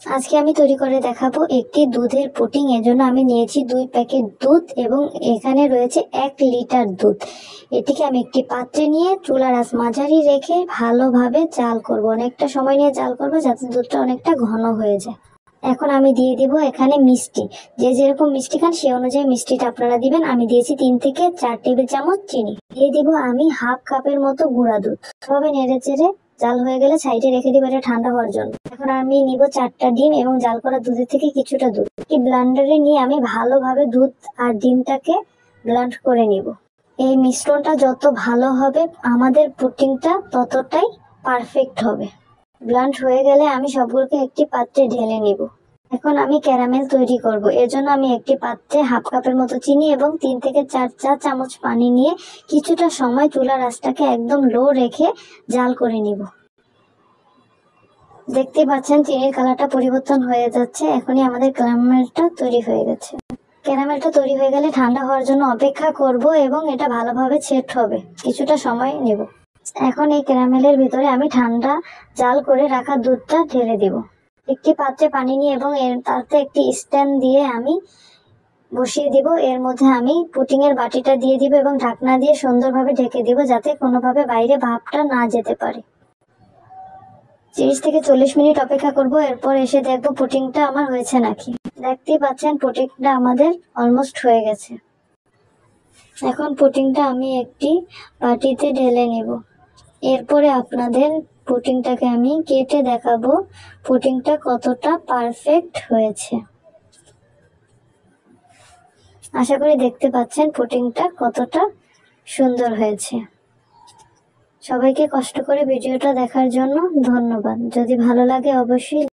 আজকে আমি তৈরি করে দেখাবো একটি দুধের পুডিং। এজন্য আমি নিয়েছি 2 প্যাকেট দুধ এবং এখানে রয়েছে 1 লিটার দুধ। এটিকে আমি একটি পাত্রে নিয়ে চুলার আঁচ মাঝারি রেখে ভালোভাবে জাল করব। অনেকটা সময় নিয়ে জাল করব যাতে দুধটা অনেকটা ঘন হয়ে যায়। এখন আমি দিয়ে দিব এখানে মিষ্টি। যে যেরকম মিষ্টি খান সেই অনুযায়ী মিষ্টিটা আপনারা দিবেন। আমি দিয়েছি 3 থেকে 4 টেবিল চামচ চিনি। দিয়ে দিব আমি হাফ কাপের মতো গুঁড়া দুধ। তবে নেড়ে চেড়ে জাল হয়ে গেলে সাইডে রেখে দিব এটা ঠান্ডা হওয়ার জন্য। এখন আমি নিব 4টা ডিম এবং জাল করা দুধের থেকে কিছুটা দুধ। এই ব্লেন্ডারে নিয়ে আমি ভালোভাবে দুধ আর ডিমটাকে ব্লেন্ড করে নিব। এই মিশ্রণটা যত ভালো হবে আমাদের পুডিংটা ততটাই পারফেক্ট হবে। ব্লেন্ড হয়ে গেলে আমি সবগুলোকে একটি পাত্রে ঢেলে নিব। এখন আমি ক্যারামেল তৈরি করব। এর জন্য আমি একটি পাত্রে হাফ কাপের মতো চিনি এবং 3 থেকে 4 চা চামচ পানি নিয়ে কিছুটা সময় চুলার আঁচটাকে একদম লো রেখে জাল করে নিব। দেখতে পাচ্ছেন চিনির কালারটা পরিবর্তন হয়ে যাচ্ছে। এখনই আমাদের ক্যারামেলটা তৈরি হয়ে গেছে। ক্যারামেলটা তৈরি হয়ে গেলে ঠান্ডা হওয়ার জন্য অপেক্ষা করব এবং এটা ভালোভাবে সেট হবে। কিছুটা সময় নেব। এখন এই ক্যারামেলের ভিতরে আমি ঠান্ডা জাল করে রাখা দুধটা ঢেলে দিব। একটি পাত্রে পানি নিয়ে এবং তাতে একটি স্ট্যান্ড দিয়ে আমি বসিয়ে দিব। এর মধ্যে আমি পুডিং এর বাটিটা দিয়ে দিব এবং ঢাকনা দিয়ে সুন্দরভাবে ঢেকে দিব যাতে কোনোভাবে বাইরে ভাপটা না যেতে পারে। 30 থেকে 40 মিনিট অপেক্ষা করব। এরপর এসে দেখবো পুডিংটা আমার হয়েছে নাকি। দেখতেই পাচ্ছেন পুডিংটা আমাদের অলমোস্ট হয়ে গেছে। এখন পুডিংটা আমি একটি বাটিতে ঢেলে নেব। এরপরে আপনাদের পুডিংটাকে আমি কেটে দেখাবো পুডিংটা কতটা পারফেক্ট হয়েছে। আশা করি দেখতে পাচ্ছেন পুডিংটা কতটা সুন্দর হয়েছে। সবাইকে কষ্ট করে ভিডিওটা দেখার জন্য ধন্যবাদ। যদি ভালো লাগে অবশ্যই